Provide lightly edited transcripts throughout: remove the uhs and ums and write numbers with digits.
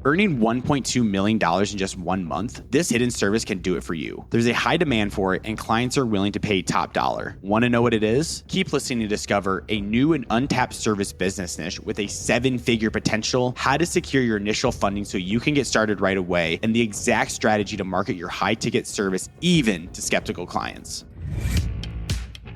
Earning $1.2 million in just 1 month, this hidden service can do it for you. There's a high demand for it, and clients are willing to pay top dollar. Want to know what it is? Keep listening to discover a new and untapped service business niche with a 7-figure potential, how to secure your initial funding so you can get started right away, and the exact strategy to market your high-ticket service even to skeptical clients.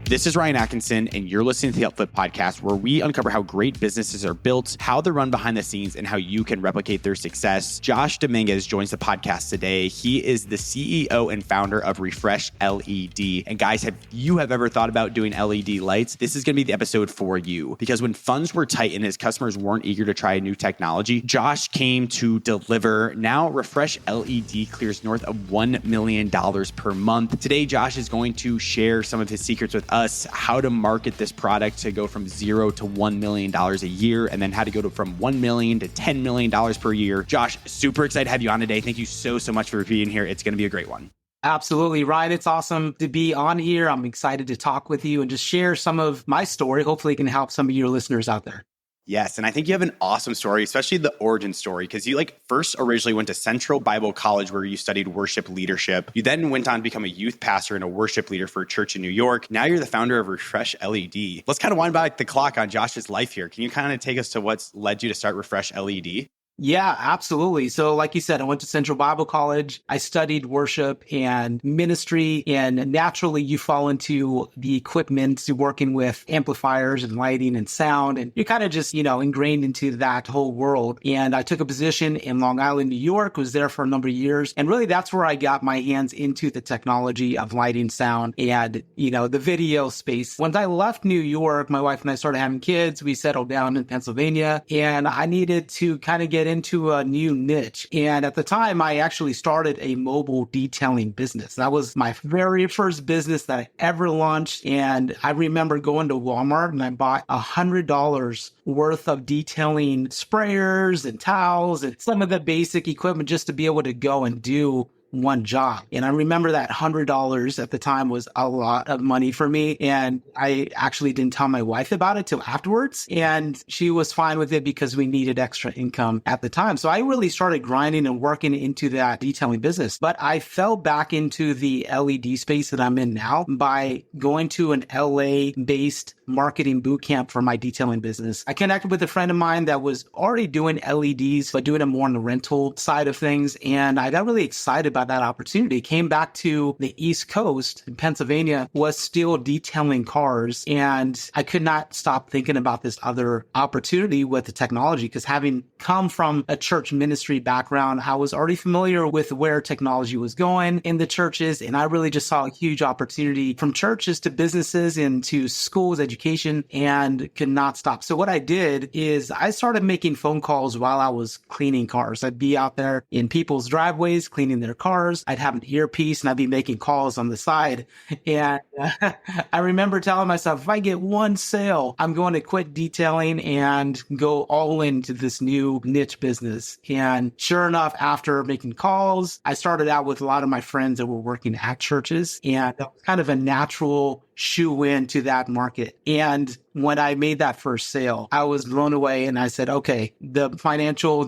This is Ryan Atkinson, and you're listening to the UpFlip podcast, where we uncover how great businesses are built, how they're run behind the scenes, and how you can replicate their success. Josh Dominguez joins the podcast today. He is the CEO and founder of Refresh LED. And guys, have you ever thought about doing LED lights? This is going to be the episode for you, because when funds were tight and his customers weren't eager to try a new technology, Josh came to deliver. Now, Refresh LED clears north of $1 million per month. Today, Josh is going to share some of his secrets with us, how to market this product to go from $0 to $1 million a year, and then how to go from $1 million to $10 million per year. Josh, super excited to have you on today. Thank you so much for being here. It's going to be a great one. Absolutely, Ryan. It's awesome to be on here. I'm excited to talk with you and just share some of my story. Hopefully it can help some of your listeners out there. Yes. And I think you have an awesome story, especially the origin story, because you first originally went to Central Bible College where you studied worship leadership. You then went on to become a youth pastor and a worship leader for a church in New York. Now you're the founder of Refresh LED. Let's kind of wind back the clock on Josh's life here. Can you kind of take us to what's led you to start Refresh LED? Yeah, absolutely. So like you said, I went to Central Bible College. I studied worship and ministry, and naturally you fall into the equipment, working with amplifiers and lighting and sound, and you're kind of just, ingrained into that whole world. And I took a position in Long Island, New York, was there for a number of years. And really that's where I got my hands into the technology of lighting, sound, and, the video space. Once I left New York, my wife and I started having kids. We settled down in Pennsylvania, and I needed to kind of get into a new niche. And at the time, I actually started a mobile detailing business. That was my very first business that I ever launched. And I remember going to Walmart and I bought $100 worth of detailing sprayers and towels and some of the basic equipment just to be able to go and do one job. And I remember that $100 at the time was a lot of money for me. And I actually didn't tell my wife about it till afterwards. And she was fine with it because we needed extra income at the time. So I really started grinding and working into that detailing business. But I fell back into the LED space that I'm in now by going to an LA based marketing boot camp for my detailing business. I connected with a friend of mine that was already doing LEDs, but doing it more on the rental side of things. And I got really excited about that opportunity. Came back to the East Coast in Pennsylvania, was still detailing cars. And I could not stop thinking about this other opportunity with the technology, because having come from a church ministry background, I was already familiar with where technology was going in the churches. And I really just saw a huge opportunity from churches to businesses and to schools, education, and could not stop. So what I did is I started making phone calls while I was cleaning cars. I'd be out there in people's driveways, cleaning their cars. I'd have an earpiece and I'd be making calls on the side. And I remember telling myself, if I get one sale, I'm going to quit detailing and go all into this new niche business. And sure enough, after making calls, I started out with a lot of my friends that were working at churches, and that was kind of a natural shoe in to that market. And when I made that first sale, I was blown away, and I said, okay, the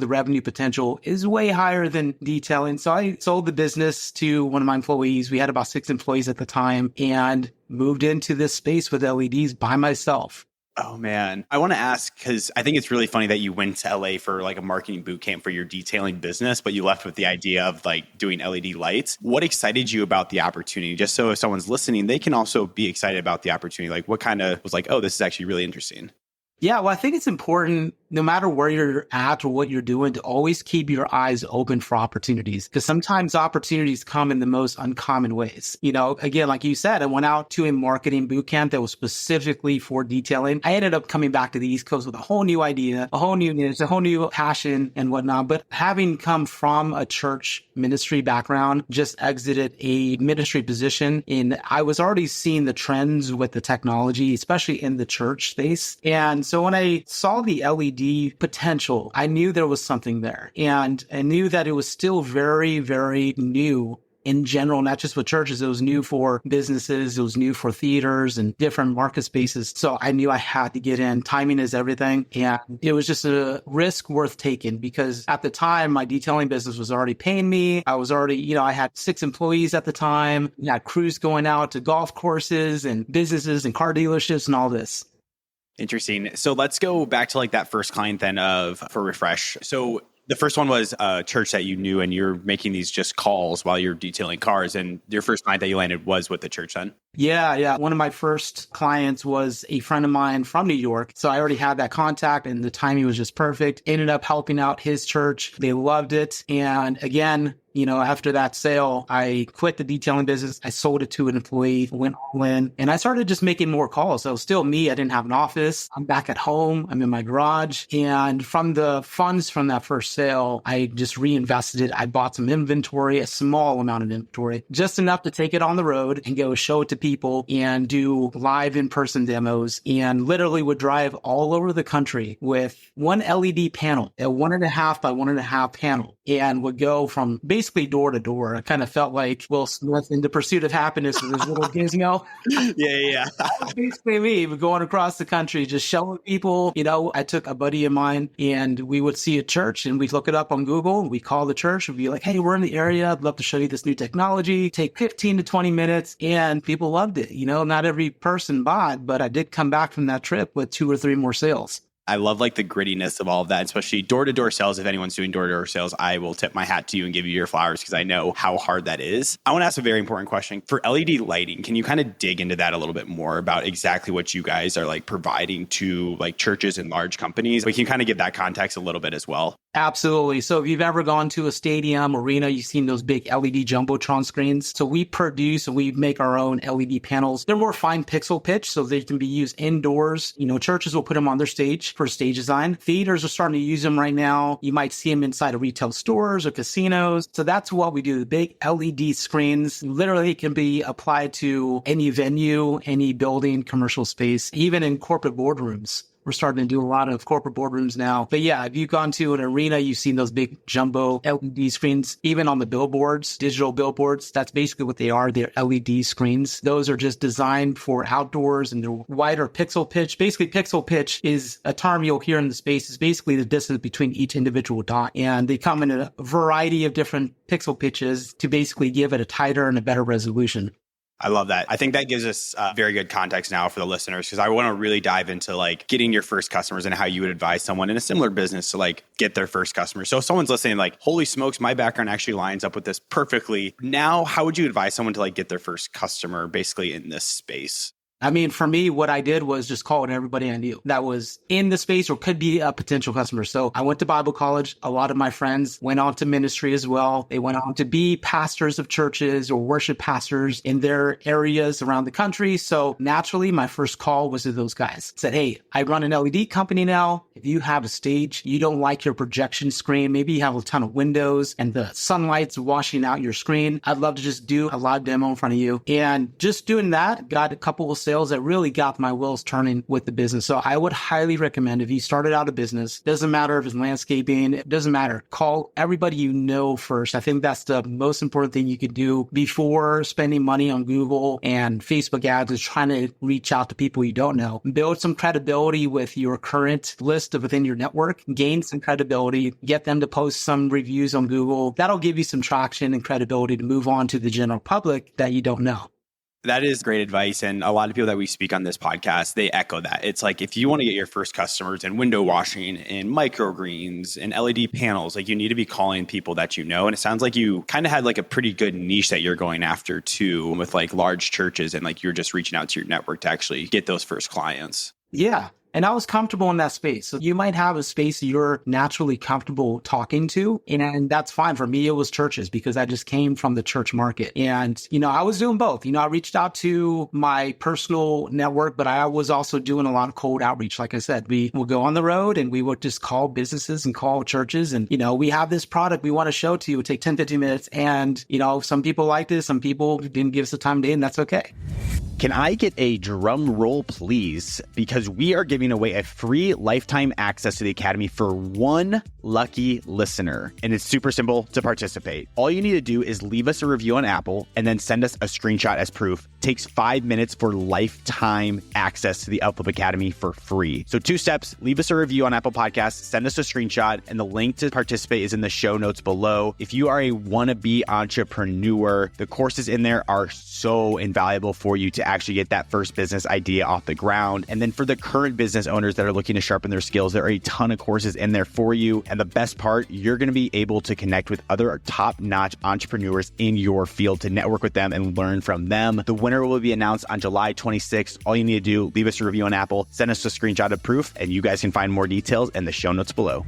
revenue potential is way higher than detailing. So I sold the business to one of my employees. We had about 6 employees at the time, and moved into this space with LEDs by myself. Oh, man. I want to ask, because I think it's really funny that you went to LA for a marketing boot camp for your detailing business, but you left with the idea of doing LED lights. What excited you about the opportunity? Just so if someone's listening, they can also be excited about the opportunity. What kind of was oh, this is actually really interesting? Yeah, well, I think it's important, no matter where you're at or what you're doing, to always keep your eyes open for opportunities, because sometimes opportunities come in the most uncommon ways. Again, like you said, I went out to a marketing boot camp that was specifically for detailing. I ended up coming back to the East Coast with a whole new idea, a whole new niche, a whole new passion and whatnot. But having come from a church ministry background, just exited a ministry position, and I was already seeing the trends with the technology, especially in the church space. And so when I saw the LED potential, I knew there was something there, and I knew that it was still very, very new in general, not just with churches. It was new for businesses. It was new for theaters and different market spaces. So I knew I had to get in. Timing is everything. And it was just a risk worth taking because at the time, my detailing business was already paying me. I was already, I had 6 employees at the time. I had crews going out to golf courses and businesses and car dealerships and all this. Interesting. So let's go back to like that first client then for Refresh. So the first one was a church that you knew and you're making these just calls while you're detailing cars. And your first client that you landed was with the church then? Yeah. One of my first clients was a friend of mine from New York. So I already had that contact and the timing was just perfect. Ended up helping out his church. They loved it. And again, after that sale, I quit the detailing business. I sold it to an employee, went all in, and I started just making more calls. So still me, I didn't have an office. I'm back at home. I'm in my garage. And from the funds from that first sale, I just reinvested it. I bought some inventory, a small amount of inventory, just enough to take it on the road and go show it to people and do live in-person demos, and literally would drive all over the country with one LED panel, a 1.5 by 1.5 panel, and would go from basically door to door. I kind of felt like Will Smith in The Pursuit of Happiness with his little gizmo. Yeah. Basically me, going across the country, just showing people, I took a buddy of mine and we would see a church and we'd look it up on Google. We call the church and be like, hey, we're in the area. I'd love to show you this new technology. Take 15 to 20 minutes. And people loved it. Not every person bought, but I did come back from that trip with 2 or 3 more sales. I love like the grittiness of all of that, especially door-to-door sales. If anyone's doing door-to-door sales, I will tip my hat to you and give you your flowers because I know how hard that is. I want to ask a very important question. For LED lighting, can you kind of dig into that a little bit more about exactly what you guys are like providing to like churches and large companies? We can kind of give that context a little bit as well. Absolutely. So if you've ever gone to a stadium, arena, you've seen those big LED Jumbotron screens. So we produce and we make our own LED panels. They're more fine pixel pitch, so they can be used indoors. Churches will put them on their stage for stage design. Theaters are starting to use them right now. You might see them inside of retail stores or casinos. So that's what we do. The big LED screens literally can be applied to any venue, any building, commercial space, even in corporate boardrooms. We're starting to do a lot of corporate boardrooms now. But yeah, if you've gone to an arena, you've seen those big jumbo LED screens, even on the billboards, digital billboards. That's basically what they are. They're LED screens. Those are just designed for outdoors and they're wider pixel pitch. Basically, pixel pitch is a term you'll hear in the space. It's basically the distance between each individual dot. And they come in a variety of different pixel pitches to basically give it a tighter and a better resolution. I love that. I think that gives us very good context now for the listeners because I want to really dive into like getting your first customers and how you would advise someone in a similar business to like get their first customer. So if someone's listening like, holy smokes, my background actually lines up with this perfectly. Now, how would you advise someone to like get their first customer basically in this space? I mean, for me, what I did was just call in everybody I knew that was in the space or could be a potential customer. So I went to Bible college. A lot of my friends went on to ministry as well. They went on to be pastors of churches or worship pastors in their areas around the country. So naturally, my first call was to those guys. Said, hey, I run an LED company now. If you have a stage, you don't like your projection screen, maybe you have a ton of windows and the sunlight's washing out your screen. I'd love to just do a live demo in front of you. And just doing that, got a couple of sales that really got my wheels turning with the business. So I would highly recommend if you started out a business, doesn't matter if it's landscaping, it doesn't matter. Call everybody you know first. I think that's the most important thing you could do before spending money on Google and Facebook ads is trying to reach out to people you don't know. Build some credibility with your current list within your network, gain some credibility, get them to post some reviews on Google. That'll give you some traction and credibility to move on to the general public that you don't know. That is great advice. And a lot of people that we speak on this podcast, they echo that. It's like, if you want to get your first customers in window washing and microgreens and LED panels, like you need to be calling people that you know. And it sounds like you kind of had like a pretty good niche that you're going after too, with like large churches and like you're just reaching out to your network to actually get those first clients. Yeah. And I was comfortable in that space. So you might have a space you're naturally comfortable talking to. And that's fine. For me, it was churches because I just came from the church market. And, I was doing both. I reached out to my personal network, but I was also doing a lot of cold outreach. Like I said, we would go on the road and we would just call businesses and call churches. And, we have this product we want to show to you. It would take 10, 15 minutes. And, some people liked it. Some people didn't give us the time of day, and that's okay. Can I get a drum roll, please? Because we are giving away a free lifetime access to the Academy for one lucky listener. And it's super simple to participate. All you need to do is leave us a review on Apple and then send us a screenshot as proof. It takes 5 minutes for lifetime access to the UpFlip Academy for free. So 2 steps, leave us a review on Apple Podcasts, send us a screenshot, and the link to participate is in the show notes below. If you are a wannabe entrepreneur, the courses in there are so invaluable for you to actually get that first business idea off the ground. And then for the current business owners that are looking to sharpen their skills, there are a ton of courses in there for you. And the best part, you're going to be able to connect with other top-notch entrepreneurs in your field to network with them and learn from them. The winner will be announced on July 26th. All you need to do, leave us a review on Apple, send us a screenshot of proof, and you guys can find more details in the show notes below.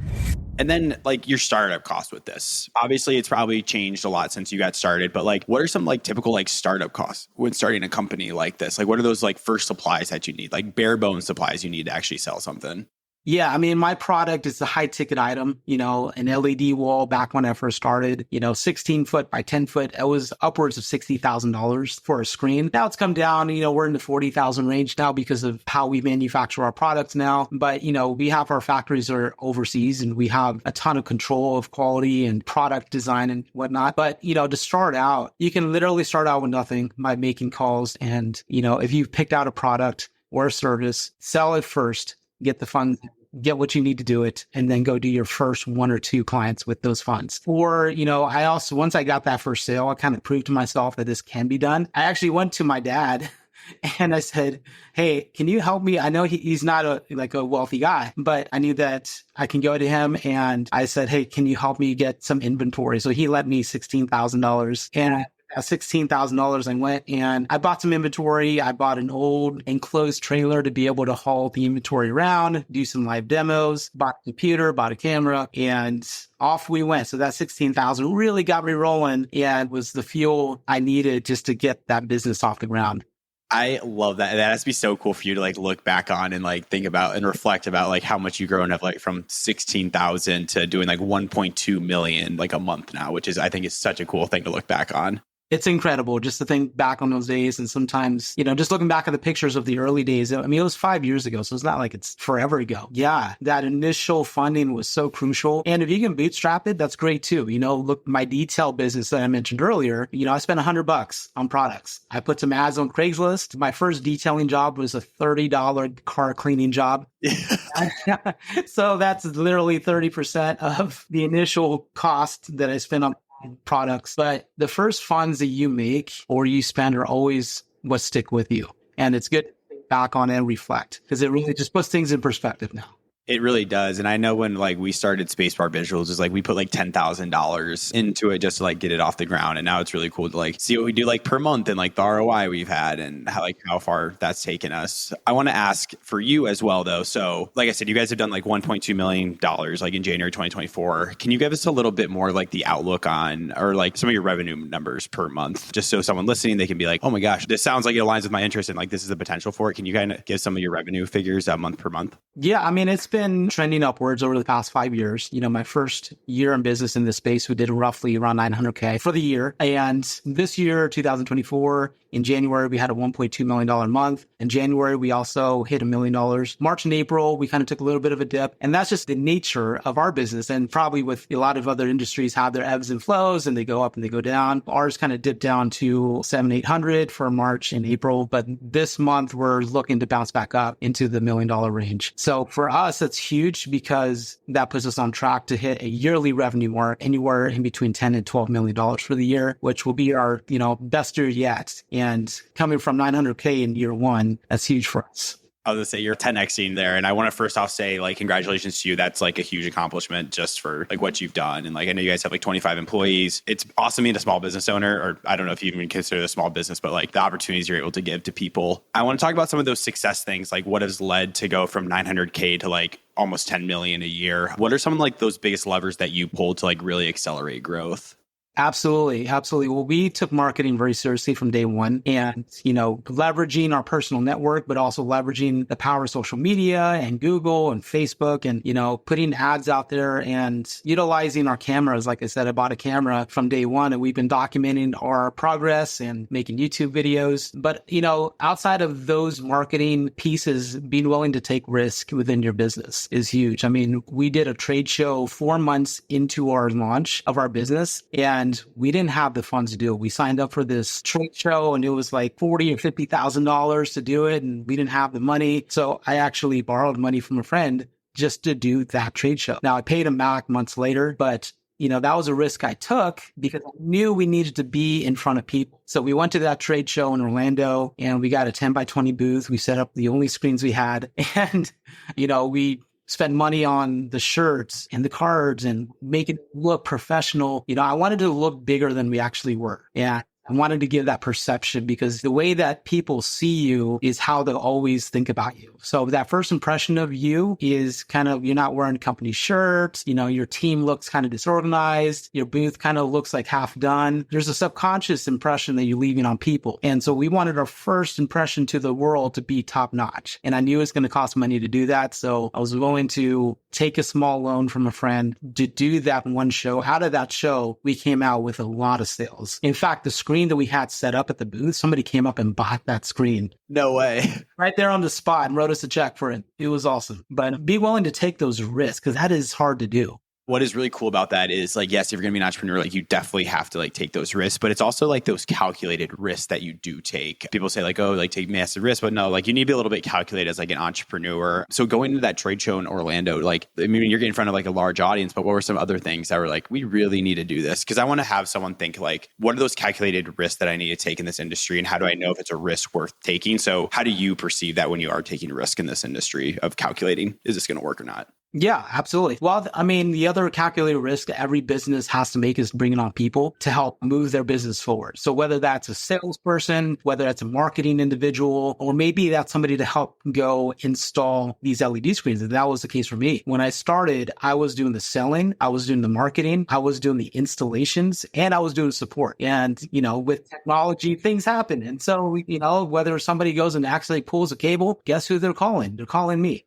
And then like your startup cost with this. Obviously, it's probably changed a lot since you got started, but like what are some like typical like startup costs when starting a company like this? Like what are those like first supplies that you need? Like bare bones supplies you need to actually sell something? Yeah, I mean, my product is a high ticket item, an LED wall back when I first started, 16 foot by 10 foot. It was upwards of $60,000 for a screen. Now it's come down, we're in the 40,000 range now because of how we manufacture our products now. But, we have our factories are overseas and we have a ton of control of quality and product design and whatnot. But, to start out, you can literally start out with nothing by making calls. And, if you've picked out a product or a service, sell it first. Get the funds, get what you need to do it, and then go do your first 1 or 2 clients with those funds. Or, I also, once I got that first sale, I kind of proved to myself that this can be done. I actually went to my dad and I said, hey, can you help me? I know he's not a wealthy guy, but I knew that I can go to him. And I said, hey, can you help me get some inventory? So he lent me $16,000 and at $16,000, I went and I bought some inventory. I bought an old enclosed trailer to be able to haul the inventory around, do some live demos, bought a computer, bought a camera, and off we went. So that $16,000 really got me rolling and was the fuel I needed just to get that business off the ground. I love that. That has to be so cool for you to like look back on and like think about and reflect about like how much you grown up like from 16,000 to doing like 1.2 million like a month now, which is I think is such a cool thing to look back on. It's incredible just to think back on those days. And sometimes, just looking back at the pictures of the early days, I mean, it was 5 years ago. So it's not like it's forever ago. Yeah, that initial funding was so crucial. And if you can bootstrap it, that's great too. Look, my detail business that I mentioned earlier, I spent $100 on products. I put some ads on Craigslist. My first detailing job was a $30 car cleaning job. So that's literally 30% of the initial cost that I spent on products. But the first funds that you make or you spend are always what stick with you. And it's good to think back on and reflect because it really just puts things in perspective now. It really does. And I know when like we started Spacebar Visuals is like we put like $10,000 into it just to like get it off the ground. And now it's really cool to like see what we do like per month and like the ROI we've had and how far that's taken us. I want to ask for you as well though. So like I said, you guys have done like $1.2 million like in January 2024. Can you give us a little bit more like the outlook on or like some of your revenue numbers per month? Just so someone listening, they can be like, oh my gosh, this sounds like it aligns with my interest and like this is the potential for it. Can you kind of give some of your revenue figures month per month? Yeah, I mean, it's been trending upwards over the past 5 years. My first year in business in this space, we did roughly around $900K for the year. And this year, 2024, in January, we had a $1.2 million month. In January, we also hit $1 million. March and April, we kind of took a little bit of a dip. And that's just the nature of our business. And probably with a lot of other industries have their ebbs and flows and they go up and they go down. Ours kind of dipped down to 700-800 for March and April. But this month, we're looking to bounce back up into the $1 million range. So for us, that's huge because that puts us on track to hit a yearly revenue mark anywhere in between $10 and $12 million for the year, which will be our, best year yet. And coming from $900K in year one, that's huge for us. I was gonna say you're 10xing there. And I want to first off say like, congratulations to you. That's like a huge accomplishment just for like what you've done. And like, I know you guys have like 25 employees. It's awesome being a small business owner, or I don't know if you even consider it a small business, but like the opportunities you're able to give to people. I want to talk about some of those success things, like what has led to go from 900K to like almost 10 million a year. What are some of like those biggest levers that you pulled to like really accelerate growth? Absolutely. Absolutely. Well, we took marketing very seriously from day one and, leveraging our personal network, but also leveraging the power of social media and Google and Facebook and, putting ads out there and utilizing our cameras. Like I said, I bought a camera from day one and we've been documenting our progress and making YouTube videos. But, outside of those marketing pieces, being willing to take risk within your business is huge. I mean, we did a trade show 4 months into our launch of our business and we didn't have the funds to do it. We signed up for this trade show and it was like $40,000 or $50,000 to do it. And we didn't have the money. So I actually borrowed money from a friend just to do that trade show. Now I paid him back months later, but that was a risk I took because I knew we needed to be in front of people. So we went to that trade show in Orlando and we got a 10 by 20 booth. We set up the only screens we had and, we spend money on the shirts and the cards and make it look professional. I wanted to look bigger than we actually were. Yeah. I wanted to give that perception because the way that people see you is how they'll always think about you. So that first impression of you is kind of, you're not wearing company shirts, your team looks kind of disorganized, your booth kind of looks like half done. There's a subconscious impression that you're leaving on people. And so we wanted our first impression to the world to be top notch. And I knew it was going to cost money to do that. So I was willing to take a small loan from a friend to do that one show. Out of that show, we came out with a lot of sales. In fact, the screen that we had set up at the booth, somebody came up and bought that screen. No way. Right there on the spot and wrote us a check for it. It was awesome. But be willing to take those risks because that is hard to do. What is really cool about that is yes, if you're going to be an entrepreneur, you definitely have to take those risks, but it's also those calculated risks that you do take. People say take massive risks, but no, you need to be a little bit calculated as an entrepreneur. So going to that trade show in Orlando, you're getting in front of a large audience, but what were some other things that were we really need to do this? Because I want to have someone think what are those calculated risks that I need to take in this industry? And how do I know if it's a risk worth taking? So how do you perceive that when you are taking a risk in this industry of calculating, is this going to work or not? Yeah, absolutely. Well, the other calculated risk every business has to make is bringing on people to help move their business forward. So whether that's a salesperson, whether that's a marketing individual, or maybe that's somebody to help go install these LED screens. And that was the case for me. When I started, I was doing the selling, I was doing the marketing, I was doing the installations, and I was doing support. And, with technology, things happen. And so, whether somebody goes and accidentally pulls a cable, guess who they're calling? They're calling me.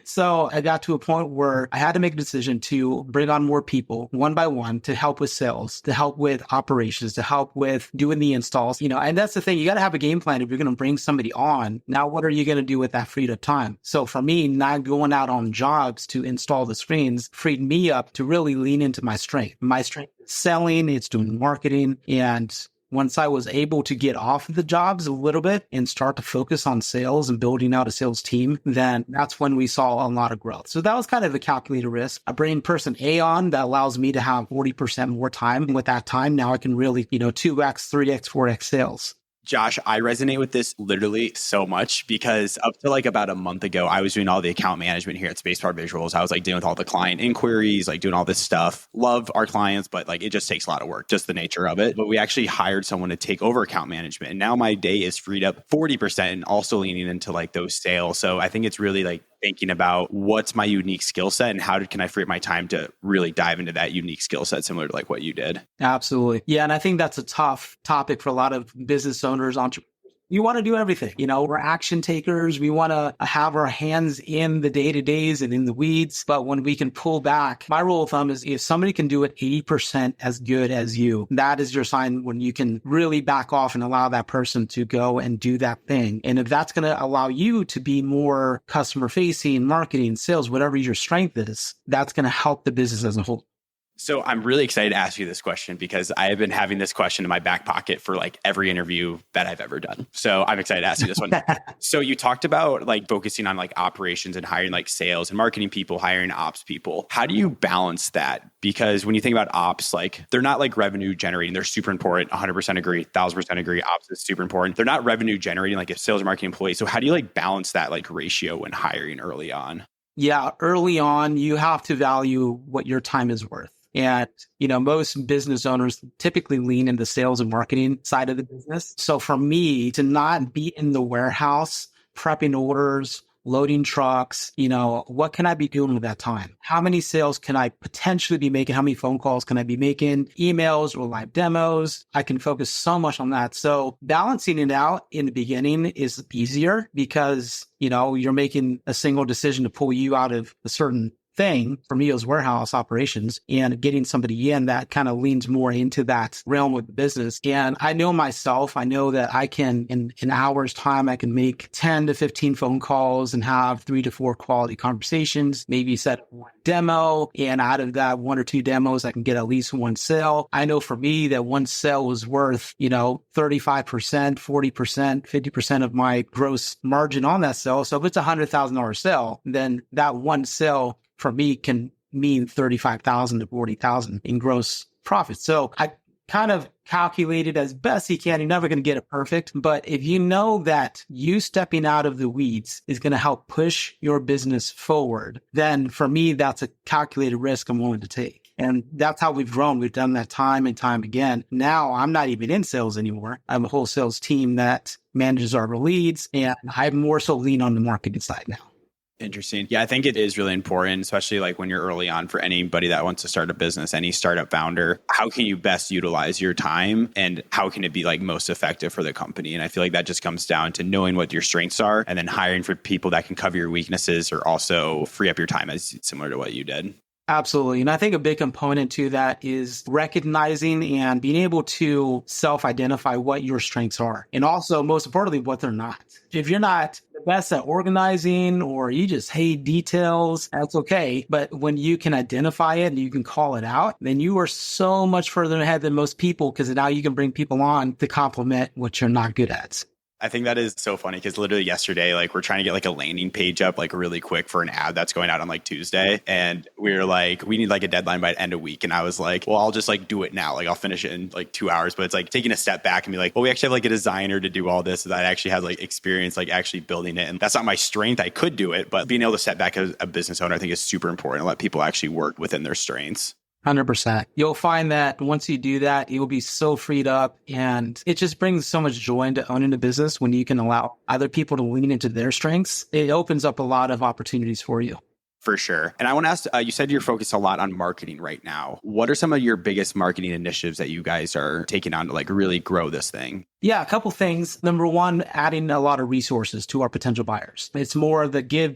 So I got to a point where I had to make a decision to bring on more people one by one to help with sales, to help with operations, to help with doing the installs, and that's the thing. You got to have a game plan if you're going to bring somebody on. Now, what are you going to do with that freed up time? So for me, not going out on jobs to install the screens freed me up to really lean into my strength. My strength is selling, it's doing marketing, and once I was able to get off of the jobs a little bit and start to focus on sales and building out a sales team, then that's when we saw a lot of growth. So that was kind of a calculated risk. I bring person A on that allows me to have 40% more time. And with that time, now I can really, 2x, 3x, 4x sales. Josh, I resonate with this literally so much because up to about a month ago, I was doing all the account management here at Spacebar Visuals. I was dealing with all the client inquiries, doing all this stuff. Love our clients, but it just takes a lot of work, just the nature of it. But we actually hired someone to take over account management. And now my day is freed up 40% and also leaning into those sales. So I think it's really thinking about what's my unique skill set and how can I free up my time to really dive into that unique skill set, similar to what you did. Absolutely. Yeah. And I think that's a tough topic for a lot of business owners, entrepreneurs. You want to do everything. We're action takers. We want to have our hands in the day-to-days and in the weeds. But when we can pull back, my rule of thumb is if somebody can do it 80% as good as you, that is your sign when you can really back off and allow that person to go and do that thing. And if that's going to allow you to be more customer facing, marketing, sales, whatever your strength is, that's going to help the business as a whole. So I'm really excited to ask you this question because I have been having this question in my back pocket for every interview that I've ever done. So I'm excited to ask you this one. So you talked about focusing on operations and hiring sales and marketing people, hiring ops people. How do you balance that? Because when you think about ops, they're not revenue generating. They're super important. 100% agree. 1000% agree. Ops is super important. They're not revenue generating a sales and marketing employee. So how do you balance that ratio when hiring early on? Yeah, early on, you have to value what your time is worth. And, most business owners typically lean in the sales and marketing side of the business. So for me to not be in the warehouse, prepping orders, loading trucks. What can I be doing with that time? How many sales can I potentially be making? How many phone calls can I be making? Emails or live demos? I can focus so much on that. So balancing it out in the beginning is easier because, you're making a single decision to pull you out of a certain thing. For me, it was warehouse operations, and getting somebody in that kind of leans more into that realm of the business. And I know myself, I know that I can, in an hour's time, I can make 10 to 15 phone calls and have 3 to 4 quality conversations, maybe set one demo. And out of that 1 or 2 demos, I can get at least one sale. I know for me that one sale was worth, 35%, 40%, 50% of my gross margin on that sale. So if it's $100,000 sale, then that one sale for me can mean 35,000 to 40,000 in gross profit. So I kind of calculated as best you can. You're never going to get it perfect, but if you know that you stepping out of the weeds is going to help push your business forward, then for me, that's a calculated risk I'm willing to take. And that's how we've grown. We've done that time and time again. Now I'm not even in sales anymore. I have a whole sales team that manages our leads, and I more so lean on the marketing side now. Interesting. Yeah, I think it is really important, especially like when you're early on for anybody that wants to start a business, any startup founder. How can you best utilize your time and how can it be like most effective for the company? And I feel like that just comes down to knowing what your strengths are and then hiring for people that can cover your weaknesses or also free up your time, as similar to what you did. Absolutely. And I think a big component to that is recognizing and being able to self-identify what your strengths are. And also, most importantly, what they're not. If you're not the best at organizing or you just hate details, that's okay. But when you can identify it and you can call it out, then you are so much further ahead than most people because now you can bring people on to complement what you're not good at. I think that is so funny because literally yesterday, like we're trying to get like a landing page up like really quick for an ad that's going out on like Tuesday. And we were like, we need like a deadline by the end of week. And I was like, well, I'll just like do it now. Like I'll finish it in like 2 hours. But it's like taking a step back and be like, well, we actually have like a designer to do all this that actually has like experience like actually building it. And that's not my strength. I could do it, but being able to step back as a business owner, I think is super important to let people actually work within their strengths. 100%. You'll find that once you do that, you'll be so freed up, and it just brings so much joy into owning a business when you can allow other people to lean into their strengths. It opens up a lot of opportunities for you. For sure. And I want to ask, you said you're focused a lot on marketing right now. What are some of your biggest marketing initiatives that you guys are taking on to like really grow this thing? Yeah, a couple things. Number one, adding a lot of resources to our potential buyers. It's more of the give,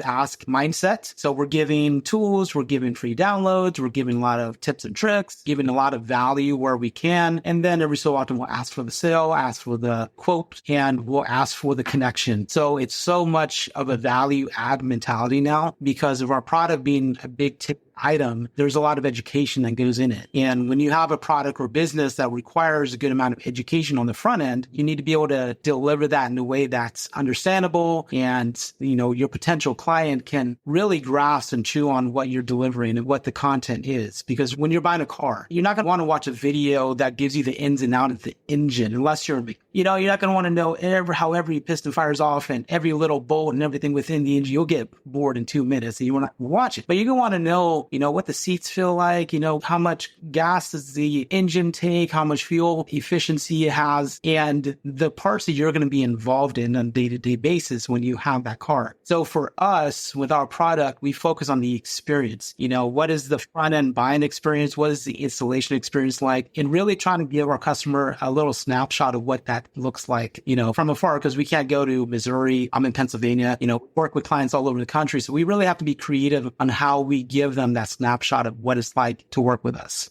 ask mindset. So we're giving tools, we're giving free downloads, we're giving a lot of tips and tricks, giving a lot of value where we can. And then every so often we'll ask for the sale, ask for the quote, and we'll ask for the connection. So it's so much of a value add mentality now because of our product being a big ticket item. There's a lot of education that goes in it. And when you have a product or business that requires a good amount of education on the front end, you need to be able to deliver that in a way that's understandable and, your potential client can really grasp and chew on what you're delivering and what the content is. Because when you're buying a car, you're not going to want to watch a video that gives you the ins and outs of the engine unless you're you're not going to want to know how every piston fires off and every little bolt and everything within the engine. You'll get bored in 2 minutes and you want to watch it. But you're going to want to know, what the seats feel like, how much gas does the engine take, how much fuel efficiency it has, and the parts that you're going to be involved in on a day-to-day basis when you have that car. So for us, with our product, we focus on the experience. What is the front-end buying experience? What is the installation experience like? And really trying to give our customer a little snapshot of what that looks like, from afar, because we can't go to Missouri. I'm in Pennsylvania, work with clients all over the country. So we really have to be creative on how we give them that snapshot of what it's like to work with us.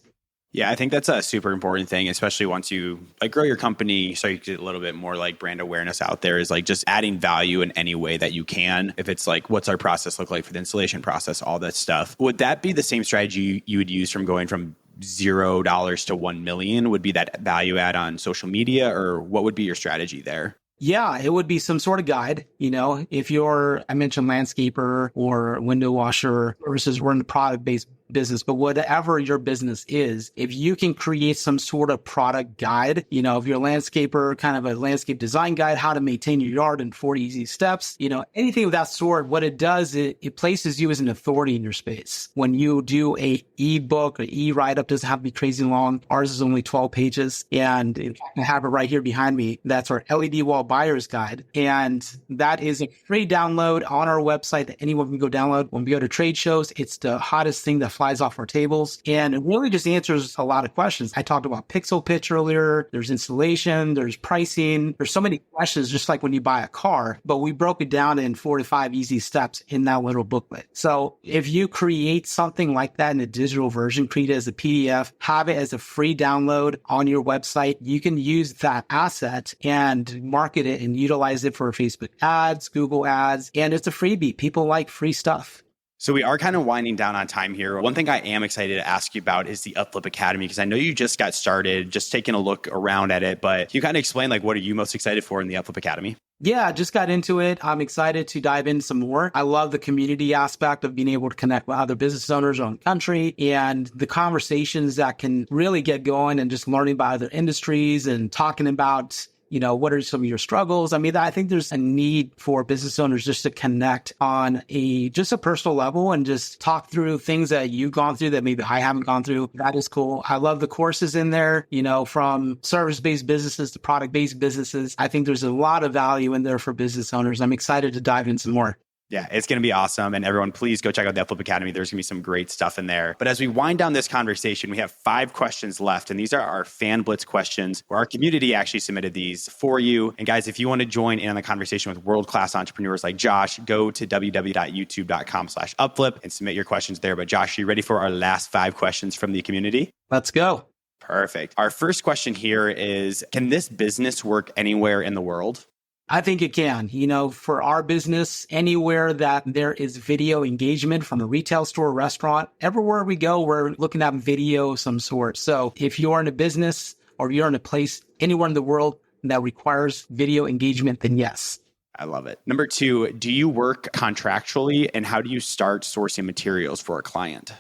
Yeah, I think that's a super important thing, especially once you grow your company so you get a little bit more like brand awareness out there, is like just adding value in any way that you can. If it's like, what's our process look like for the installation process, all that stuff. Would that be the same strategy you would use from going from $0 to 1 million? Would be that value add on social media, or what would be your strategy there? Yeah, it would be some sort of guide. If I mentioned landscaper or window washer versus we're in the product-based business, but whatever your business is, if you can create some sort of product guide, if you're a landscaper, kind of a landscape design guide, how to maintain your yard in 40 easy steps, anything of that sort, what it does, it places you as an authority in your space. When you do a ebook or e-write-up, doesn't have to be crazy long. Ours is only 12 pages. And I have it right here behind me. That's our LED wall buyer's guide. And that is a free download on our website that anyone can go download. When we go to trade shows, it's the hottest thing that flies off our tables. And it really just answers a lot of questions. I talked about pixel pitch earlier. There's installation, there's pricing. There's so many questions, just like when you buy a car, but we broke it down in 4 to 5 easy steps in that little booklet. So if you create something like that in a digital version, create it as a PDF, have it as a free download on your website, you can use that asset and market it and utilize it for Facebook ads, Google ads, and it's a freebie. People like free stuff. So we are kind of winding down on time here. One thing I am excited to ask you about is the UpFlip Academy, because I know you just got started, just taking a look around at it, but can you kind of explain what are you most excited for in the UpFlip Academy? Yeah, I just got into it. I'm excited to dive in some more. I love the community aspect of being able to connect with other business owners around the country and the conversations that can really get going and just learning about other industries and talking about what are some of your struggles? I mean, I think there's a need for business owners just to connect on just a personal level and just talk through things that you've gone through that maybe I haven't gone through. That is cool. I love the courses in there, from service-based businesses to product-based businesses. I think there's a lot of value in there for business owners. I'm excited to dive in some more. Yeah, it's going to be awesome. And everyone, please go check out the UpFlip Academy. There's going to be some great stuff in there. But as we wind down this conversation, we have 5 questions left. And these are our Fan Blitz questions, where our community actually submitted these for you. And guys, if you want to join in on the conversation with world-class entrepreneurs like Josh, go to www.youtube.com/upflip and submit your questions there. But Josh, are you ready for our last 5 questions from the community? Let's go. Perfect. Our first question here is, can this business work anywhere in the world? I think it can. For our business, anywhere that there is video engagement, from a retail store, restaurant, everywhere we go, we're looking at video of some sort. So if you're in a business or you're in a place anywhere in the world that requires video engagement, then yes. I love it. Number 2, do you work contractually, and how do you start sourcing materials for a client?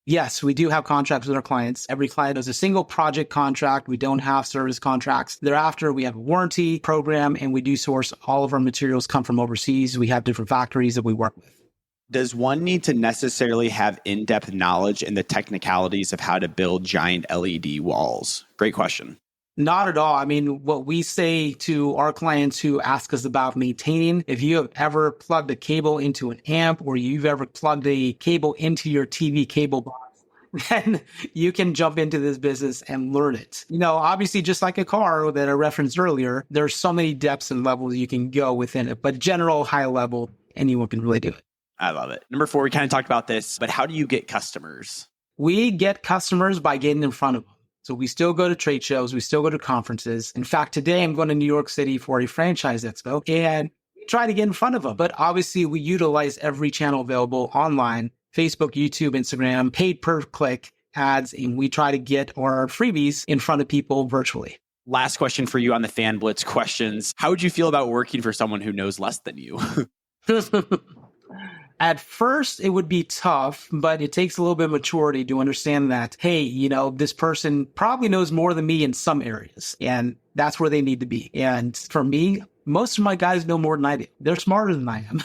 Yes, we do have contracts with our clients. Every client has a single project contract. We don't have service contracts. Thereafter, we have a warranty program, and we do source all of our materials come from overseas. We have different factories that we work with. Does one need to necessarily have in-depth knowledge in the technicalities of how to build giant LED walls? Great question. Not at all. I mean, what we say to our clients who ask us about maintaining, if you have ever plugged a cable into an amp or you've ever plugged a cable into your TV cable box, then you can jump into this business and learn it. Obviously, just like a car that I referenced earlier, there's so many depths and levels you can go within it, but general high level, anyone can really do it. I love it. Number 4, we kind of talked about this, but how do you get customers? We get customers by getting in front of them. So we still go to trade shows. We still go to conferences. In fact, today I'm going to New York City for a franchise expo and try to get in front of them. But obviously, we utilize every channel available online, Facebook, YouTube, Instagram, paid per click ads, and we try to get our freebies in front of people virtually. Last question for you on the Fan Blitz questions. How would you feel about working for someone who knows less than you? At first, it would be tough, but it takes a little bit of maturity to understand that, hey, this person probably knows more than me in some areas, and that's where they need to be. And for me, most of my guys know more than I do. They're smarter than I am.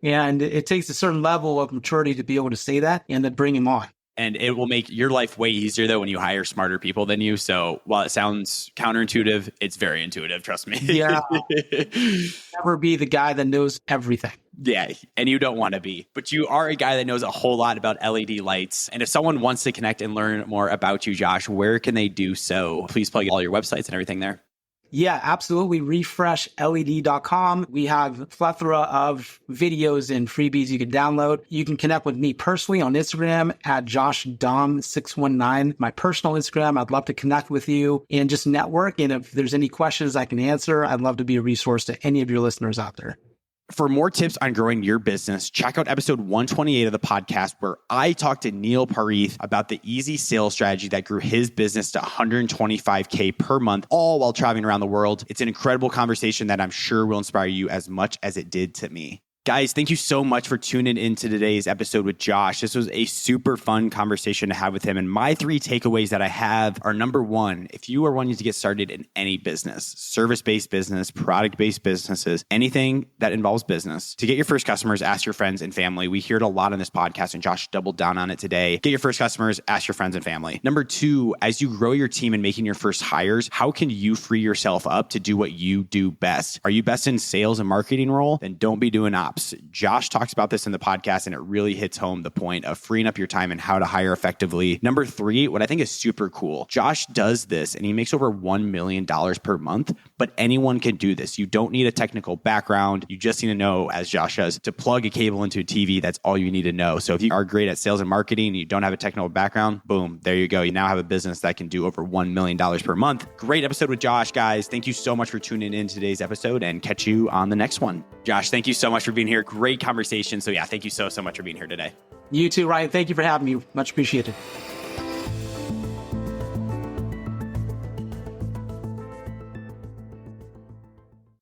And it takes a certain level of maturity to be able to say that and to bring them on. And it will make your life way easier, though, when you hire smarter people than you. So while it sounds counterintuitive, it's very intuitive. Trust me. Yeah. Never be the guy that knows everything. Yeah, and you don't want to be. But you are a guy that knows a whole lot about LED lights. And if someone wants to connect and learn more about you, Josh, where can they do so? Please plug all your websites and everything there. Yeah, absolutely. refreshled.com. We have a plethora of videos and freebies you can download. You can connect with me personally on Instagram at JoshDom619. My personal Instagram. I'd love to connect with you and just network. And if there's any questions I can answer, I'd love to be a resource to any of your listeners out there. For more tips on growing your business, check out episode 128 of the podcast, where I talked to Neil Parith about the easy sales strategy that grew his business to $125K per month, all while traveling around the world. It's an incredible conversation that I'm sure will inspire you as much as it did to me. Guys, thank you so much for tuning into today's episode with Josh. This was a super fun conversation to have with him. And my 3 takeaways that I have are: number 1, if you are wanting to get started in any business, service-based business, product-based businesses, anything that involves business, to get your first customers, ask your friends and family. We hear it a lot on this podcast, and Josh doubled down on it today. Get your first customers, ask your friends and family. Number 2, as you grow your team and making your first hires, how can you free yourself up to do what you do best? Are you best in sales and marketing role? Then don't be doing ops. Josh talks about this in the podcast, and it really hits home the point of freeing up your time and how to hire effectively. Number 3, what I think is super cool, Josh does this and he makes over $1 million per month, but anyone can do this. You don't need a technical background. You just need to know, as Josh does, to plug a cable into a TV. That's all you need to know. So if you are great at sales and marketing and you don't have a technical background, boom, there you go. You now have a business that can do over $1 million per month. Great episode with Josh, guys. Thank you so much for tuning in today's episode, and catch you on the next one. Josh, thank you so much for being here. Great conversation. So yeah, thank you so much for being here today. You too, Ryan. Thank you for having me. Much appreciated.